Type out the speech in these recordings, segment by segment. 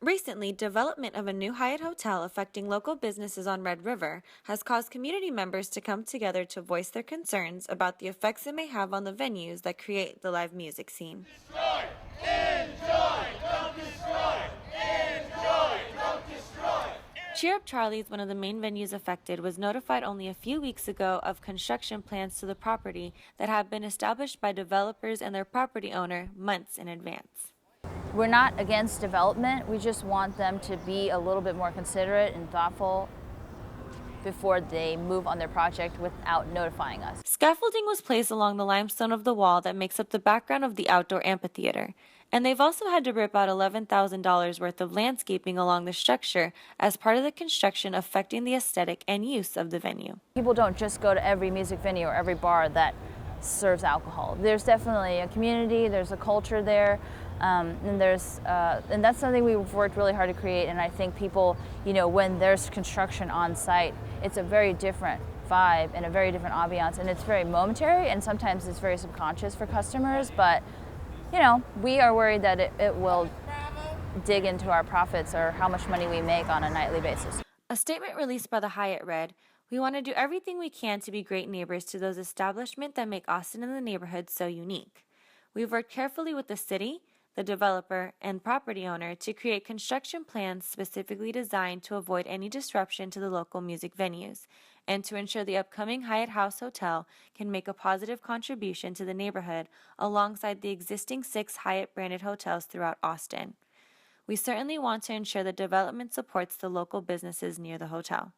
Recently, development of a new HYATT hotel affecting local businesses on Red River has caused community members to come together to voice their concerns about the effects it may have on the venues that create the live music scene. Destroy! Enjoy! Don't destroy! Enjoy! Don't destroy! Cheer Up Charlie's, one of the main venues affected, was notified only a few weeks ago of construction plans to the property that have been established by developers and their property owner months in advance. We're not against development, we just want them to be a little bit more considerate and thoughtful before they move on their project without notifying us. Scaffolding was placed along the limestone of the wall that makes up the background of the outdoor amphitheater, and they've also had to rip out $11,000 worth of landscaping along the structure as part of the construction affecting the aesthetic and use of the venue. People don't just go to every music venue or every bar that serves alcohol. There's definitely a community, there's a culture there, and that's something we've worked really hard to create. And I think people, when there's construction on site, it's a very different vibe and a very different ambiance, and it's very momentary, and sometimes it's very subconscious for customers. But we are worried that it will dig into our profits or how much money we make on a nightly basis. A statement released by the HYATT read, "We want to do everything we can to be great neighbors to those establishments that make Austin and the neighborhood so unique. We've worked carefully with the city, the developer, and property owner to create construction plans specifically designed to avoid any disruption to the local music venues and to ensure the upcoming HYATT House Hotel can make a positive contribution to the neighborhood alongside the existing 6 HYATT-branded hotels throughout Austin. We certainly want to ensure the development supports the local businesses near the hotel."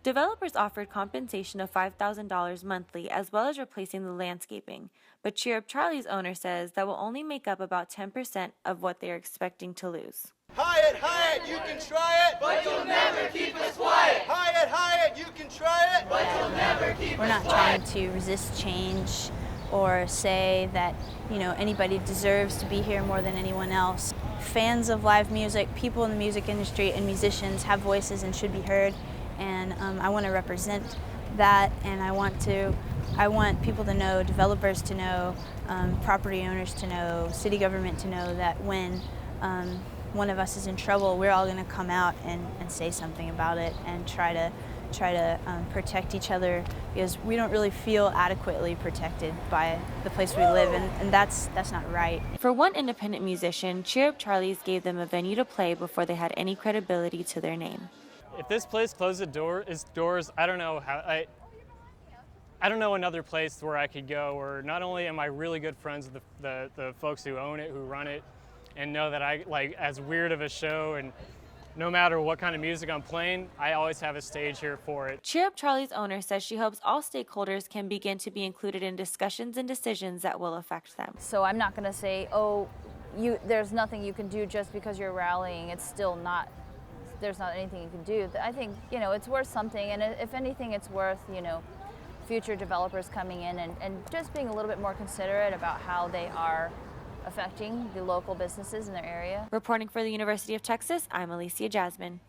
Developers offered compensation of $5,000 monthly as well as replacing the landscaping, but Cheer Up Charlie's owner says that will only make up about 10% of what they are expecting to lose. HYATT, HYATT, you can try it, but you'll never keep us quiet. HYATT, HYATT, you can try it, but you'll never keep us quiet. We're not trying to resist change or say that, anybody deserves to be here more than anyone else. Fans of live music, people in the music industry, and musicians have voices and should be heard. And I want to represent that, and I want people to know, developers to know, property owners to know, city government to know that when one of us is in trouble, we're all going to come out and say something about it and try to protect each other, because we don't really feel adequately protected by the place we live, and that's not right. For one independent musician, Cheer Up Charlie's gave them a venue to play before they had any credibility to their name. If this place closed its doors, I don't know how. I don't know another place where I could go. Or not only am I really good friends with the folks who own it, who run it, and know that I like as weird of a show, and no matter what kind of music I'm playing, I always have a stage here for it. Cheer Up Charlie's owner says she hopes all stakeholders can begin to be included in discussions and decisions that will affect them. So I'm not going to say, there's nothing you can do just because you're rallying. It's still not. There's not anything you can do. I think, it's worth something, and if anything, it's worth, future developers coming in and just being a little bit more considerate about how they are affecting the local businesses in their area. Reporting for the University of Texas, I'm Alicia Jasmine.